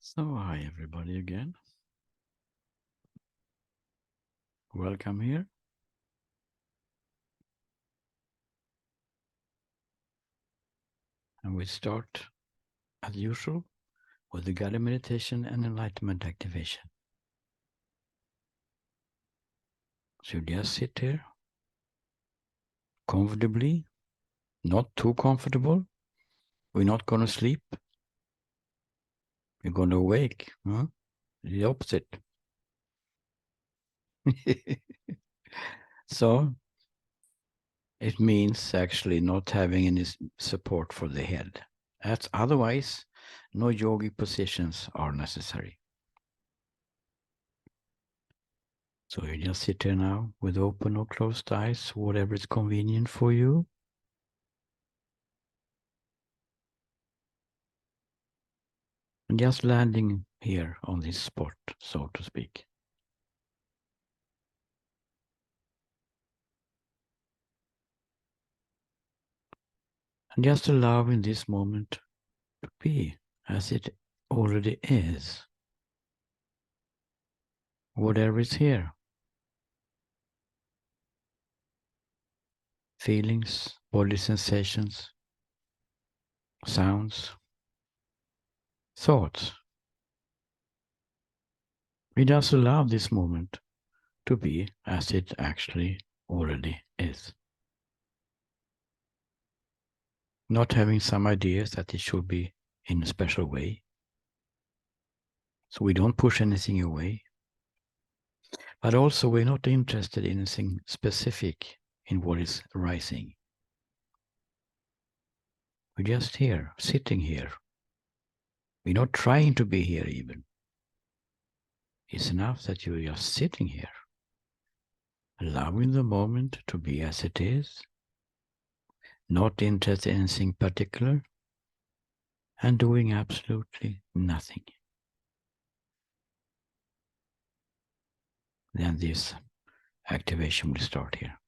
So, hi everybody again. Welcome here. And we start, as usual, with the guided meditation and enlightenment activation. So, you just sit here comfortably, not too comfortable. We're not going to sleep. We're going to awake. Huh? The opposite. So, it means actually not having any support for the head. As otherwise, no yogic positions are necessary. So you just sit here now with open or closed eyes, whatever is convenient for you. And just landing here on this spot, so to speak. And just allowing this moment to be as it already is. Whatever is here. Feelings, body sensations, sounds, thoughts. We just allow this moment to be as it actually already is. Not having some ideas that it should be in a special way. So we don't push anything away. But also we're not interested in anything specific in what is arising. We're just here, sitting here. We're not trying to be here even. It's enough that you're just sitting here, allowing the moment to be as it is, not interested in anything particular, and doing absolutely nothing. Then this activation will start here.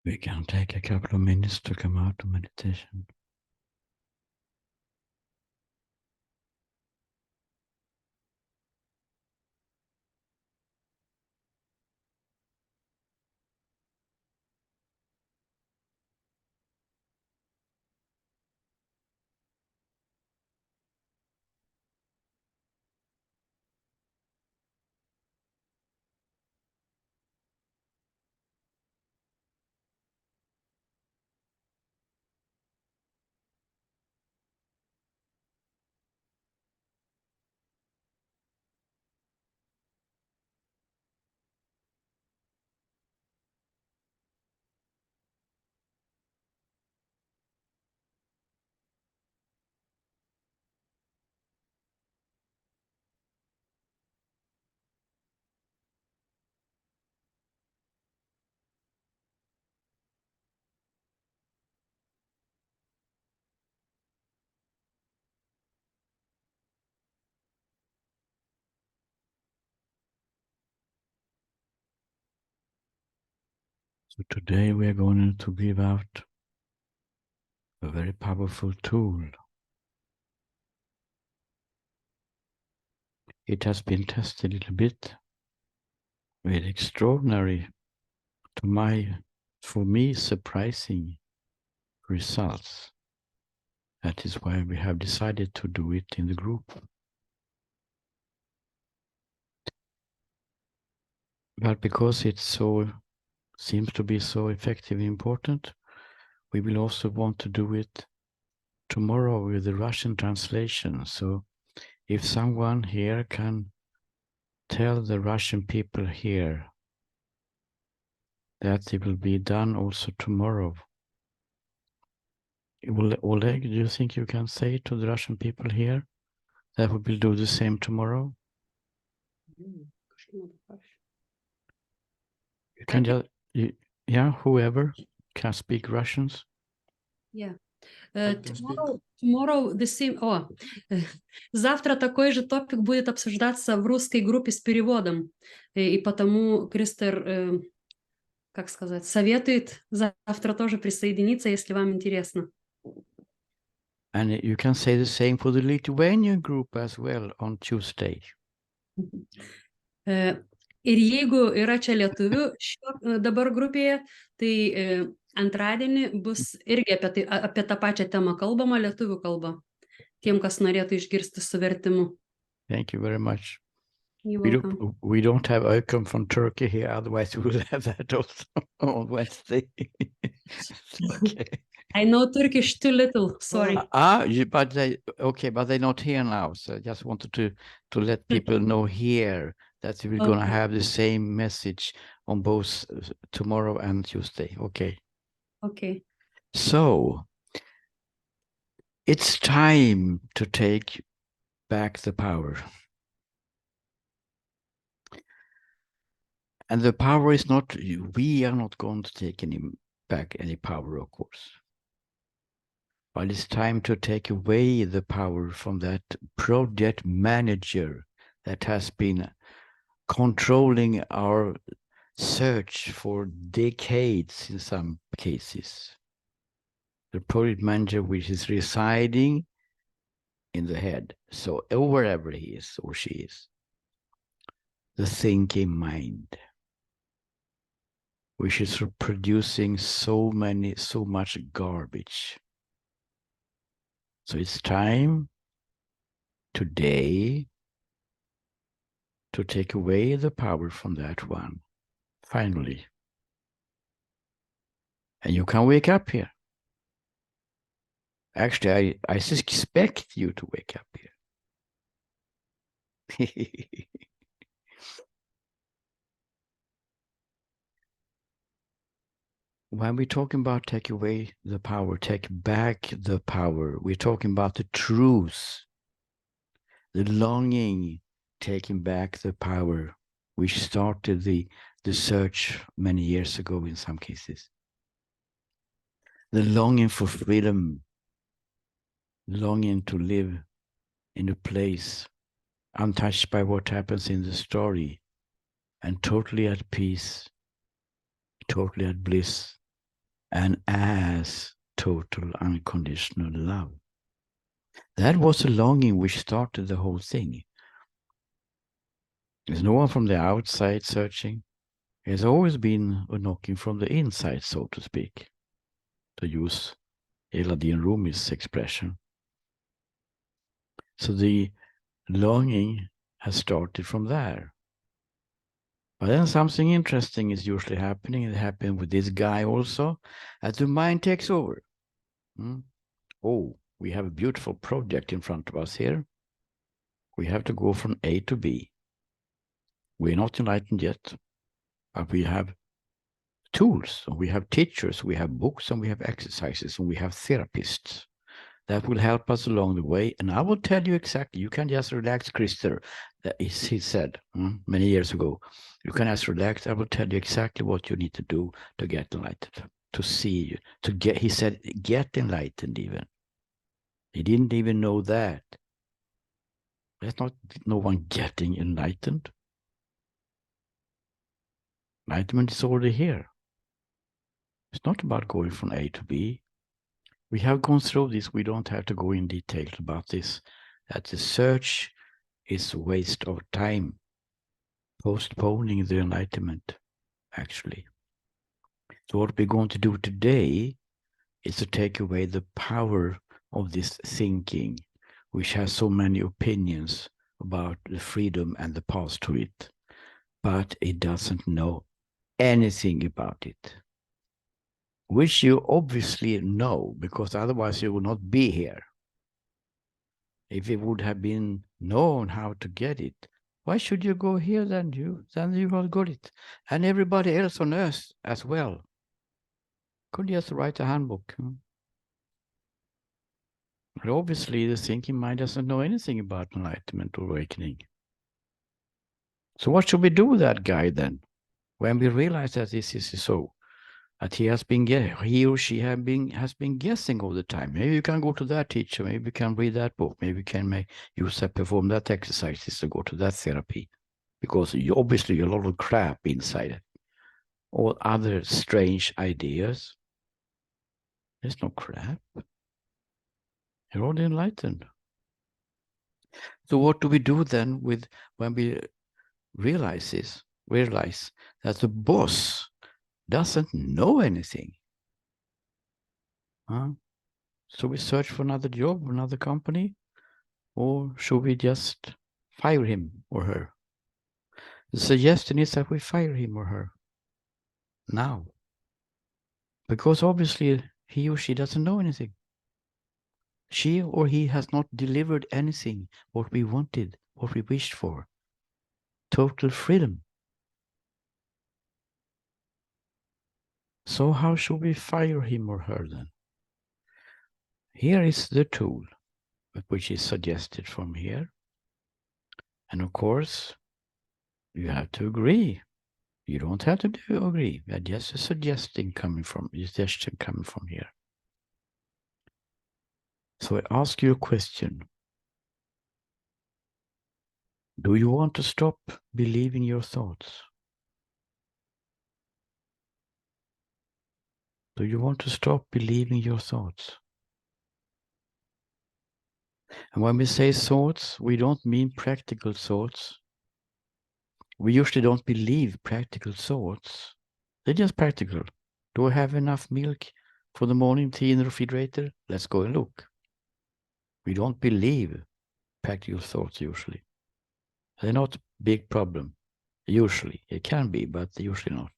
We can take a couple of minutes to come out of meditation. So today we are going to give out a very powerful tool. It has been tested a little bit with extraordinary, for me, surprising results. That is why we have decided to do it in the group. But because it seems to be so effective and important, we will also want to do it tomorrow with the Russian translation. So if someone here can tell the Russian people here that it will be done also tomorrow. Oleg, do you think you can say to the Russian people here that we will do the same tomorrow? You can just, whoever can speak Russians. Yeah. Tomorrow the same. Завтра такой же топик будет обсуждаться в русской группе с переводом. И потому Кристер, как сказать, советует завтра тоже присоединиться, если вам интересно. And you can say the same for the Lithuanian group as well on Tuesday. Ir jeigu yra čia lietuvių dabar grupėje, tai antradienį bus irgi apie tą pačią temą kalbama lietuvių kalba, tiem, kas norėtų išgirsti su vertimu. Thank you very much. You're welcome. We don't have Ökam from Turkey here, otherwise we would have that also on Wednesday. Okay. I know Turkish too little, sorry. But they're not here now. So I just wanted to let people know here that we're going to have the same message on both tomorrow and Tuesday. Okay. Okay. So it's time to take back the power. And the power is not, we are not going to take back any power, of course. But it's time to take away the power from that project manager that has been controlling our search for decades in some cases. The project manager which is residing in the head, so wherever he is or she is. The thinking mind, which is producing so much garbage. So it's time today to take away the power from that one, finally. And you can wake up here. Actually, I suspect you to wake up here. When we're talking about take away the power, take back the power, we're talking about the truth, the longing, taking back the power, which started the search many years ago in some cases. The longing for freedom, longing to live in a place untouched by what happens in the story and totally at peace, totally at bliss and as total unconditional love. That was a longing which started the whole thing. There's no one from the outside searching. There's always been a knocking from the inside, so to speak, to use Eladin Rumi's expression. So the longing has started from there. But then something interesting is usually happening. It happened with this guy also, as the mind takes over. Oh, we have a beautiful project in front of us here. We have to go from A to B. We're not enlightened yet, but we have tools, and we have teachers, we have books, and we have exercises, and we have therapists that will help us along the way. And I will tell you exactly, you can just relax, Christer, he said many years ago. You can just relax. I will tell you exactly what you need to do to get enlightened, to see, to get, he said, get enlightened even. He didn't even know that. There's not no one getting enlightened. Enlightenment is already here. It's not about going from A to B. We have gone through this. We don't have to go in detail about this. That the search is a waste of time, postponing the enlightenment, actually. So what we're going to do today is to take away the power of this thinking, which has so many opinions about the freedom and the path to it, but it doesn't know anything about it, which you obviously know, because otherwise you would not be here. If it would have been known how to get it, why should you go here then? You will got it. And everybody else on earth as well. Could just write a handbook. But obviously the thinking mind doesn't know anything about enlightenment or awakening. So what should we do with that guy then? When we realize that this is so, that he or she has been guessing all the time. Maybe you can go to that teacher, maybe you can read that book, maybe you can perform that exercises to go to that therapy. Because obviously a lot of crap inside it. All other strange ideas. There's no crap. You're already enlightened. So what do we do then when we realize that the boss doesn't know anything? So we search for another job, another company, or should we just fire him or her? The suggestion is that we fire him or her now, because obviously he or she doesn't know anything. She or he has not delivered anything, what we wanted, what we wished for. Total freedom. So how should we fire him or her then? Here is the tool, which is suggested from here. And of course, you have to agree. You don't have to agree. That's just a suggestion coming from here. So I ask you a question. Do you want to stop believing your thoughts? Do you want to stop believing your thoughts? And when we say thoughts, we don't mean practical thoughts. We usually don't believe practical thoughts. They're just practical. Do I have enough milk for the morning tea in the refrigerator? Let's go and look. We don't believe practical thoughts usually. They're not a big problem. Usually. It can be, but usually not.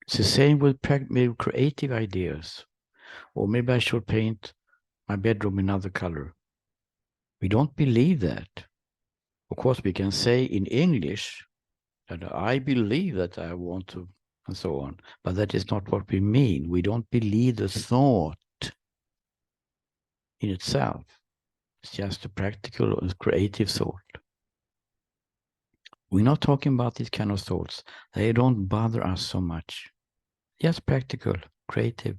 It's the same with creative ideas. Or maybe I should paint my bedroom another color. We don't believe that. Of course, we can say in English that I believe that I want to, and so on. But that is not what we mean. We don't believe the thought in itself. It's just a practical and creative thought. We're not talking about these kind of thoughts. They don't bother us so much. Just practical, creative.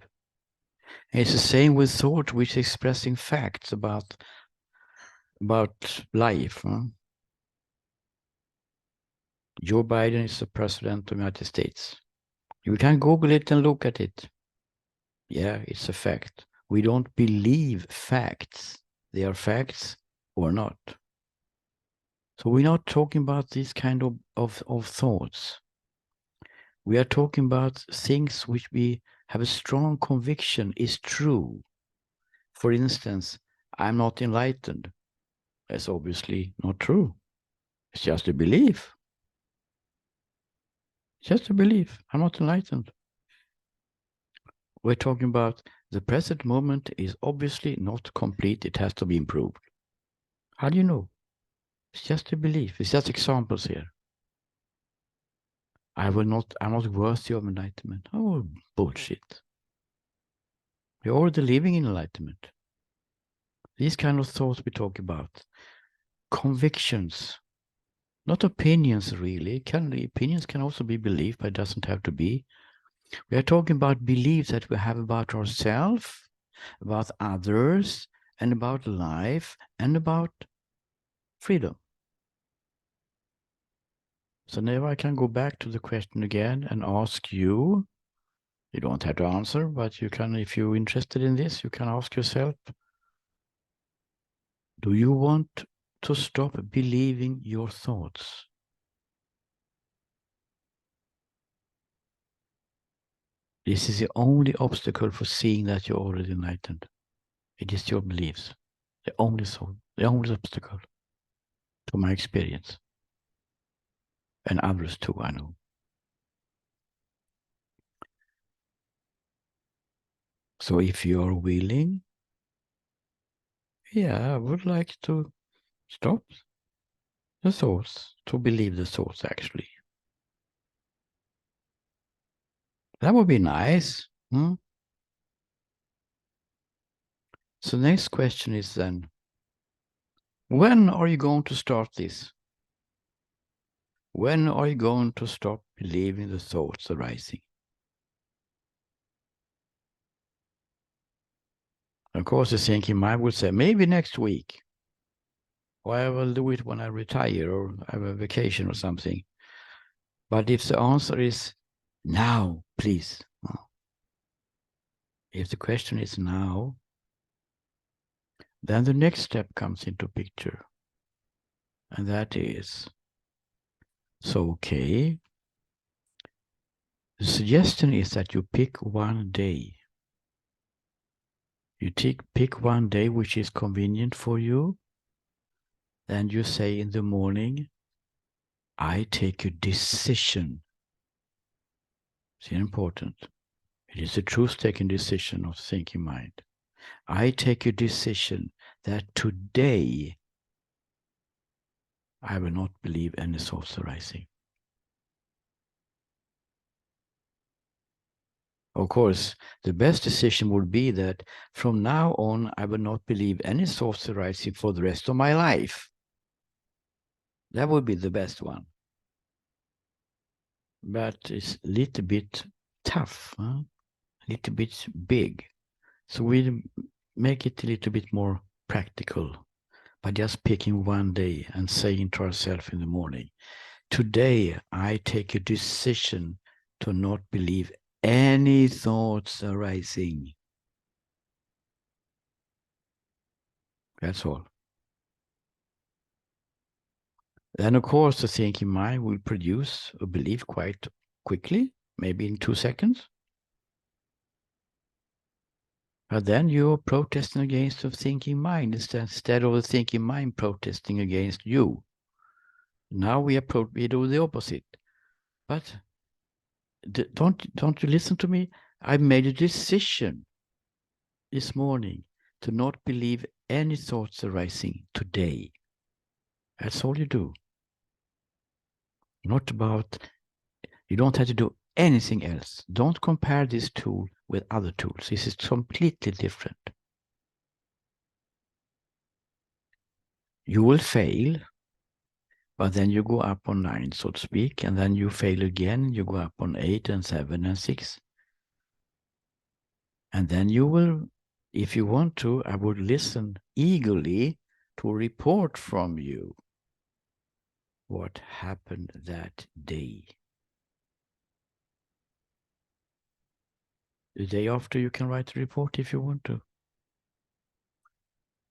And it's the same with thought, which is expressing facts about life. Joe Biden is the president of the United States. You can Google it and look at it. Yeah, it's a fact. We don't believe facts. They are facts or not. So we're not talking about these kind of thoughts. We are talking about things which we have a strong conviction is true. For instance, I'm not enlightened. That's obviously not true. It's just a belief. Just a belief. I'm not enlightened. We're talking about the present moment is obviously not complete. It has to be improved. How do you know? It's just a belief. It's just examples here. I'm not worthy of enlightenment. Oh, bullshit. We're already living in enlightenment. These kind of thoughts we talk about. Convictions, not opinions really. Opinions can also be belief, but it doesn't have to be. We are talking about beliefs that we have about ourselves, about others, and about life, and about freedom. So now I can go back to the question again and ask you. You don't have to answer, but you can, if you're interested in this, you can ask yourself, do you want to stop believing your thoughts? This is the only obstacle for seeing that you're already enlightened. It is your beliefs. The only obstacle to my experience. And others too, I know. So if you're willing, yeah, I would like to stop the thoughts, to believe the thoughts actually. That would be nice. Hmm? So the next question is then, when are you going to start this? When are you going to stop believing the thoughts arising? Of course, the thinking mind would say, maybe next week. Or I will do it when I retire or have a vacation or something. But if the answer is now, please. If the question is now, then the next step comes into picture. And that is, so okay, the suggestion is that you pick one day. You pick one day which is convenient for you. Then you say in the morning, I take a decision. It's important. It is a truth-taking decision of thinking mind. I take a decision that today I will not believe any thoughts arising. Of course, the best decision would be that from now on, I will not believe any thoughts arising for the rest of my life. That would be the best one. But it's a little bit tough, a little bit big. So we make it a little bit more practical by just picking one day and saying to ourselves in the morning, today I take a decision to not believe any thoughts arising. That's all. Then, of course, the thinking mind will produce a belief quite quickly, maybe in 2 seconds. But then you're protesting against the thinking mind instead of the thinking mind protesting against you. Now we do the opposite. But don't you listen to me? I made a decision this morning to not believe any thoughts arising today. That's all you do. Not about, you don't have to do anything else. Don't compare this tool with other tools. This is completely different. You will fail, but then you go up on 9, so to speak, and then you fail again. You go up on 8 and 7 and 6. And then you will, if you want to, I would listen eagerly to a report from you. What happened that day? The day after, you can write a report if you want to.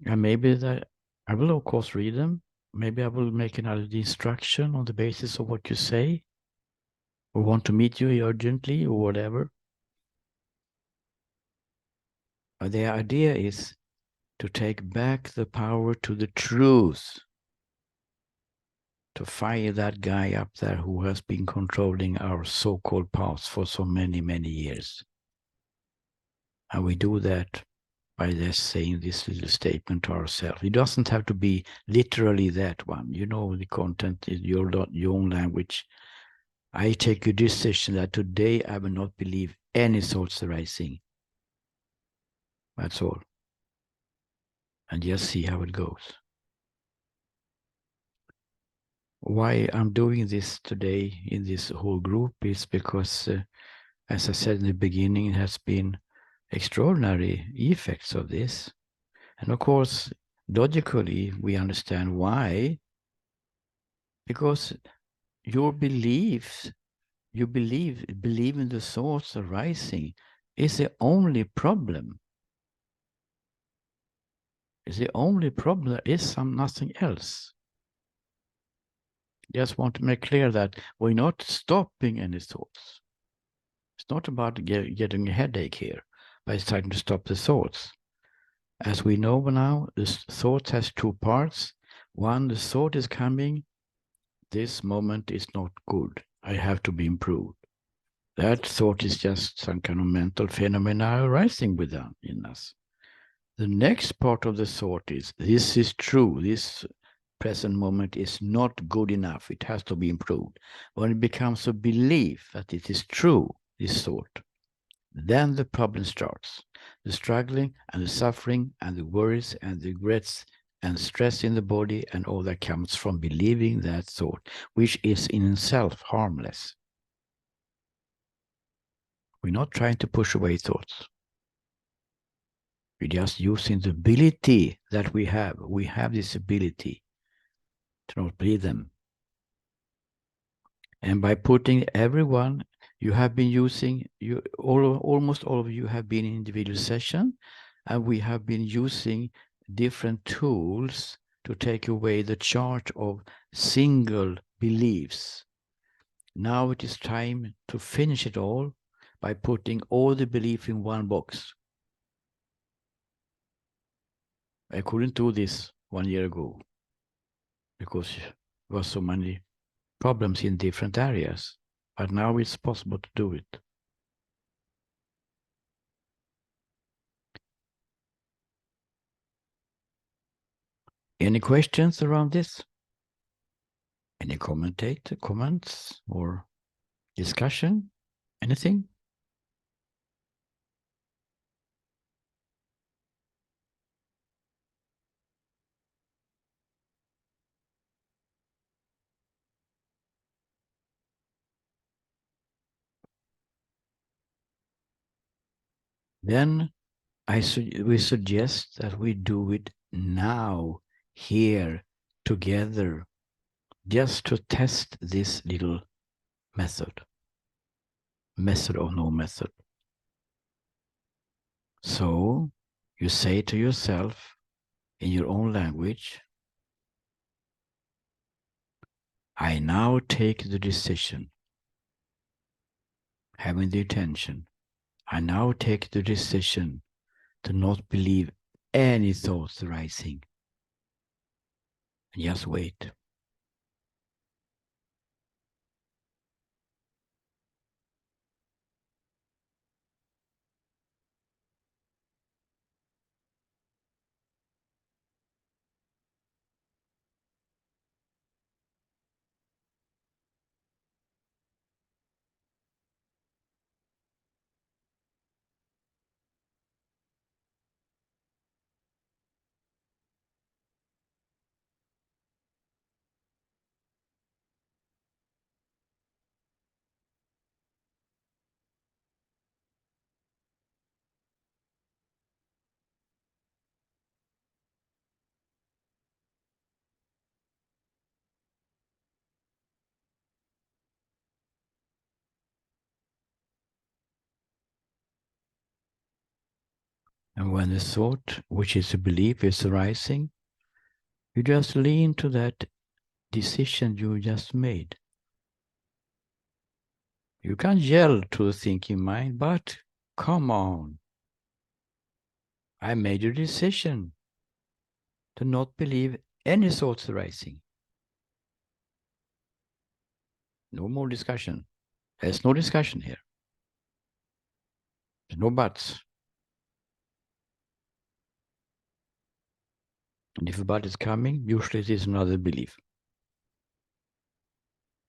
And maybe that I will, of course, read them. Maybe I will make another instruction on the basis of what you say, or want to meet you urgently, or whatever. But the idea is to take back the power to the truth, to fire that guy up there who has been controlling our so-called paths for so many, many years. And we do that by just saying this little statement to ourselves. It doesn't have to be literally that one. You know, the content is your own language. I take a decision that today I will not believe any thoughts arising. That's all. And just see how it goes. Why I'm doing this today in this whole group is because, as I said in the beginning, it has been extraordinary effects of this. And of course, logically, we understand why. Because your beliefs, you believe in the thoughts arising is the only problem. Is the only problem. There is nothing else. Just want to make clear that we're not stopping any thoughts. It's not about getting a headache here by trying to stop the thoughts. As we know now, the thought has two parts. One, the thought is coming. This moment is not good. I have to be improved. That thought is just some kind of mental phenomena arising in us. The next part of the thought is, this is true. This present moment is not good enough. It has to be improved. When it becomes a belief that it is true, this thought, then the problem starts. The struggling and the suffering and the worries and the regrets and stress in the body and all that comes from believing that thought, which is in itself harmless. We're not trying to push away thoughts. We're just using the ability that we have. We have this ability to not believe them. And by putting everyone, you have been using, almost all of you have been in individual session, and we have been using different tools to take away the charge of single beliefs. Now it is time to finish it all by putting all the belief in one box. I couldn't do this 1 year ago because there were so many problems in different areas, but now it's possible to do it. Any questions around this? Any comments or discussion? Anything? Then we suggest that we do it now, here, together, just to test this little method or no method. So you say to yourself in your own language, I now take the decision, having the intention. I now take the decision to not believe any thoughts arising. And just wait. And when the thought, which is a belief, is arising, you just lean to that decision you just made. You can't yell to the thinking mind, but come on. I made a decision to not believe any thoughts arising. No more discussion. There's no discussion here. There's no buts. And if a but is coming, usually it is another belief.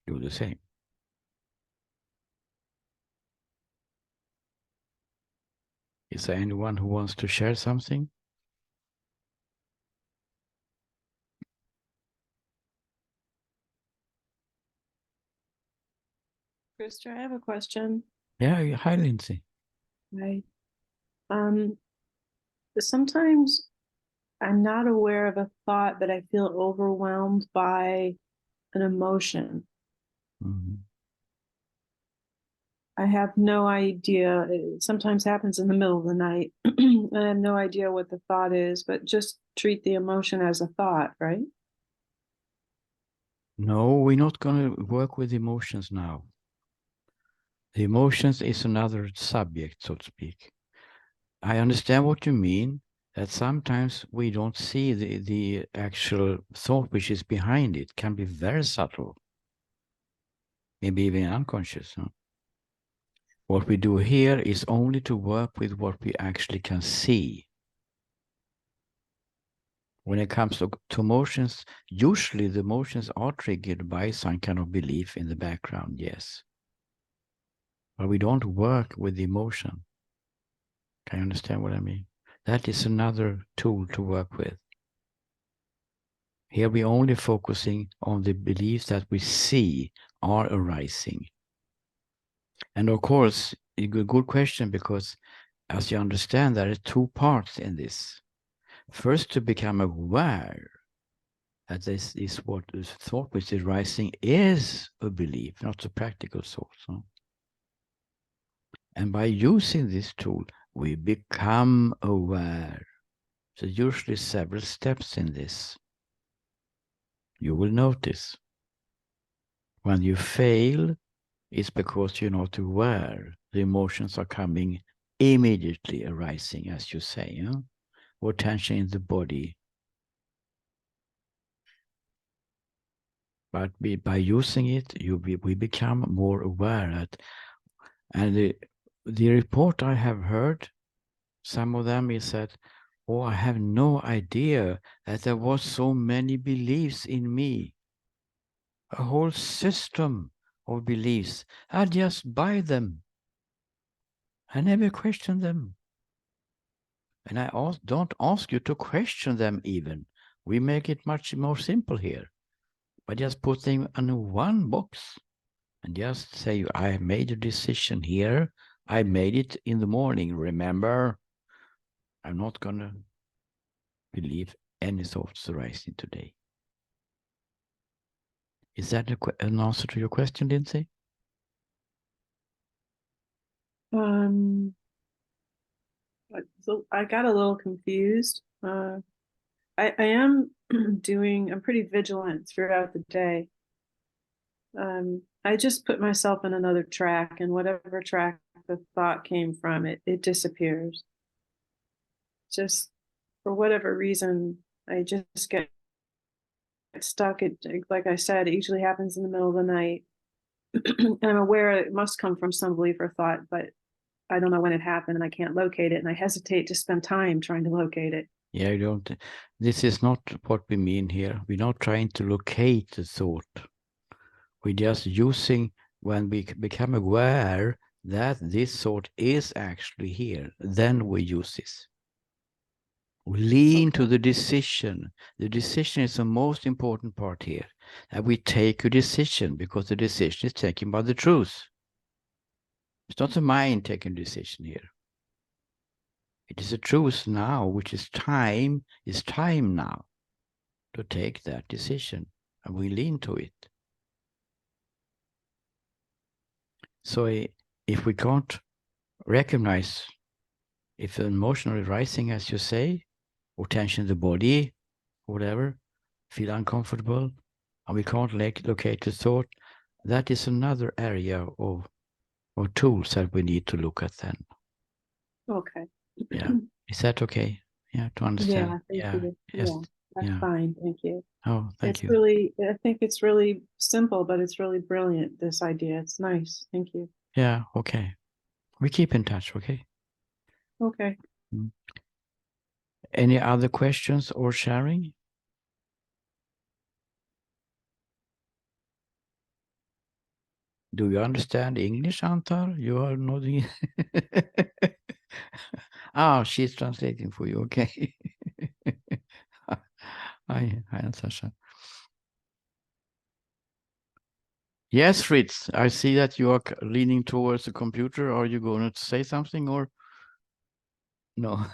Do the same. Is there anyone who wants to share something? Krister, I have a question. Yeah, hi, Lindsay. Right. Sometimes I'm not aware of a thought, but I feel overwhelmed by an emotion. Mm-hmm. I have no idea. It sometimes happens in the middle of the night. I have no idea what the thought is, but just treat the emotion as a thought, right? No, we're not going to work with emotions now. The emotions is another subject, so to speak. I understand what you mean, that sometimes we don't see the actual thought which is behind it, can be very subtle, maybe even unconscious. Huh? What we do here is only to work with what we actually can see. When it comes to emotions, usually the emotions are triggered by some kind of belief in the background, yes. But we don't work with the emotion. Can you understand what I mean? That is another tool to work with. Here we're only focusing on the beliefs that we see are arising. And of course, a good question, because as you understand, there are two parts in this. First, to become aware that this is what the thought which is rising is a belief, not a practical source. Huh? And by using this tool, we become aware. So usually several steps in this. You will notice when you fail, it's because you're not aware. The emotions are coming immediately arising, as you say, huh? Or tension in the body. But by using it, we become more aware that, and the report I have heard, some of them is that, oh, I have no idea that there was so many beliefs in me. A whole system of beliefs. I just buy them. I never question them. And I don't ask you to question them even. We make it much more simple here. By just putting in one box and just say, I made a decision here. I made it in the morning. Remember, I'm not going to believe any thoughts arising today. Is that an answer to your question, Lindsay? So I got a little confused. I am I'm pretty vigilant throughout the day. I just put myself in another track, and whatever track the thought came from, it disappears. Just for whatever reason, I just get stuck. It, like I said, it usually happens in the middle of the night. And I'm aware it must come from some belief or thought, but I don't know when it happened and I can't locate it. And I hesitate to spend time trying to locate it. Yeah, you don't. This is not what we mean here. We're not trying to locate the thought. We're just using, when we become aware that this thought is actually here, then we use this. We lean to the decision. The decision is the most important part here. That we take a decision, because the decision is taken by the truth. It's not the mind taking a decision here. It is the truth now, which is time now to take that decision, and we lean to it. So if we can't recognize If an emotion is rising, as you say, or tension in the body, whatever, feel uncomfortable, and we can't locate the thought, that is another area of tools that we need to look at then. Okay. Yeah. Is that okay? Yeah, to understand. Yeah, thank Yeah. you. Yes. Yeah, that's Yeah. fine. Thank you. Oh, thank It's you. really, I think it's really simple, but it's really brilliant, this idea. It's nice. Thank you. Yeah. Okay. We keep in touch. Okay. Okay. Any other questions or sharing? Do you understand English, Antar? You are nodding. Ah, she's translating for you. Okay. Hi, Natasha. Yes, Fritz, I see that you are leaning towards the computer. Are you going to say something or? No,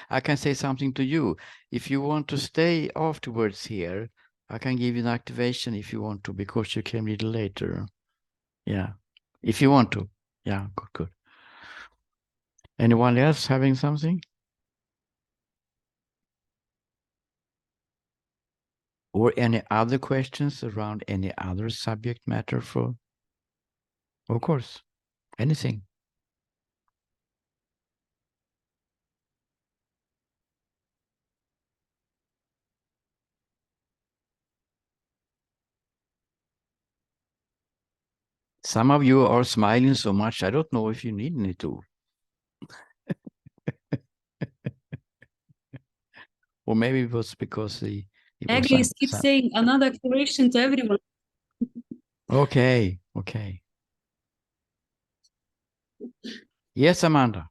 I can say something to you. If you want to stay afterwards here, I can give you an activation if you want to, because you came a little later. Yeah, if you want to. Yeah, good, good. Anyone else having something? Or any other questions around any other subject matter for? Of course, anything. Some of you are smiling so much, I don't know if you need me to. Or maybe it was because it was Agnes keeps saying another activation to everyone. Okay, okay. Yes, Amanda.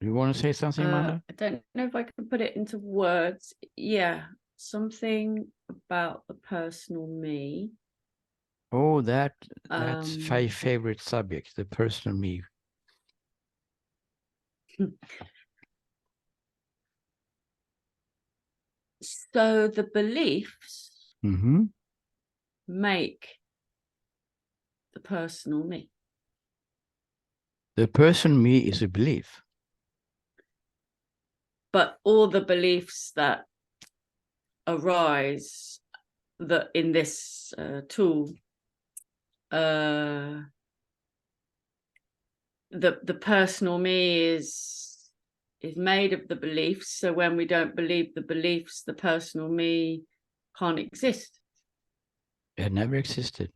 You want to say something, Amanda? I don't know if I can put it into words. Yeah, something about the personal me. Oh, that's my favorite subject, the personal me. So the beliefs make the personal me. The personal me is a belief. But all the beliefs that arise that in this tool, the personal me is made of the beliefs. So when we don't believe the beliefs, the personal me can't exist. It never existed.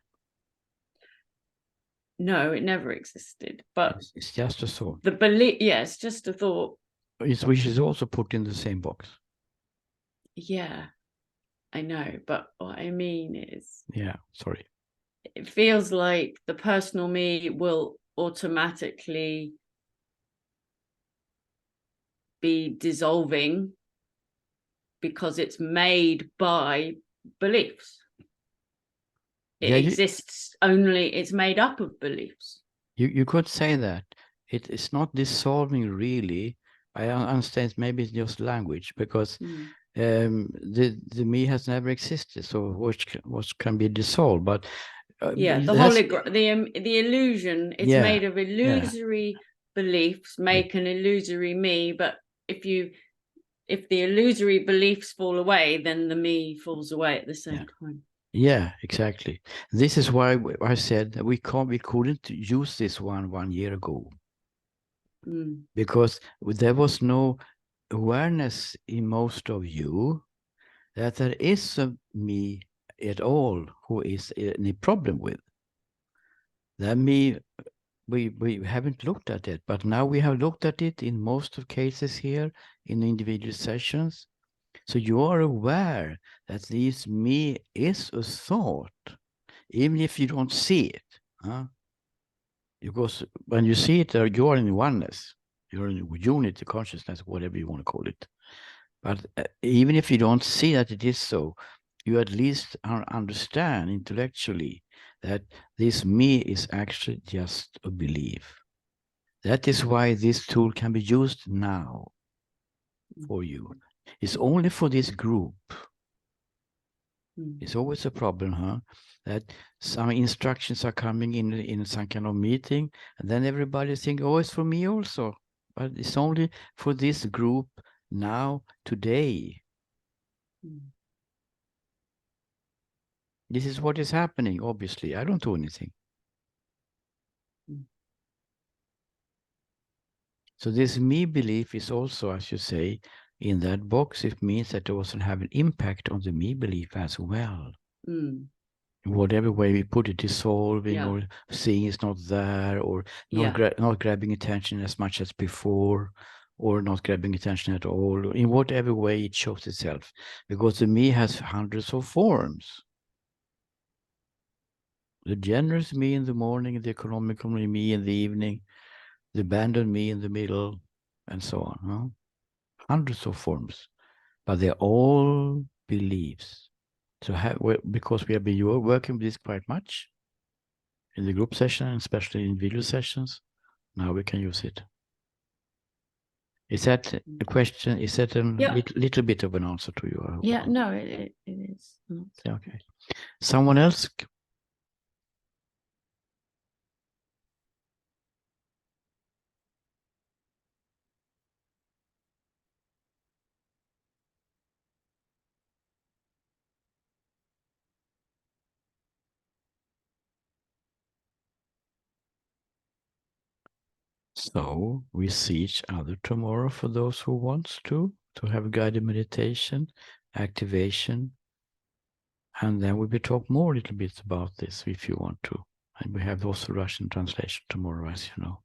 No, it never existed. But it's just a thought. The belief, yeah, it's just a thought. Which is also put in the same box. Yeah, I know. But what I mean is, yeah, sorry. It feels like the personal me will automatically be dissolving because it's made by beliefs. It exists only, it's made up of beliefs. You could say that. It is not dissolving really. I understand maybe it's just language, because the me has never existed, so what can be dissolved? But yeah, the hologram, the illusion, it's made of illusory beliefs, make an illusory me. But if the illusory beliefs fall away, then the me falls away at the same time. Yeah, exactly. This is why I said that we couldn't use this 1 year ago, because there was no awareness in most of you that there is a me at all who is any problem with. That me, we haven't looked at it, but now we have looked at it in most of cases here in individual sessions. So you are aware that this me is a thought, even if you don't see it. Because when you see it, you are in oneness. You're in unity, consciousness, whatever you want to call it. But even if you don't see that it is so, you at least understand intellectually that this me is actually just a belief. That is why this tool can be used now for you. It's only for this group. It's always a problem, that some instructions are coming in some kind of meeting, and then everybody think, oh, it's for me also. But it's only for this group now, today. This is what is happening, obviously. I don't do anything. So this me belief is also, as you say, in that box. It means that it also have an impact on the me belief as well. Whatever way we put it, dissolving or seeing it's not there, or not grabbing attention as much as before, or not grabbing attention at all, in whatever way it shows itself. Because the me has hundreds of forms. The generous me in the morning, the economical me in the evening, the abandoned me in the middle, and so on. No? Hundreds of forms, but they're all beliefs. So because we have been working with this quite much in the group session, especially in video sessions, now we can use it. Is that a question? Is that a little bit of an answer to you? Yeah, no, it is. Okay. Someone else? So we see each other tomorrow for those who wants to have guided meditation, activation, and then we will talk more a little bit about this if you want to. And we have also Russian translation tomorrow, as you know.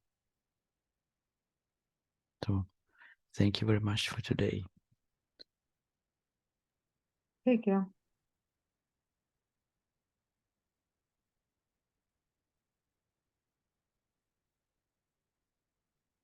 So thank you very much for today. Thank you.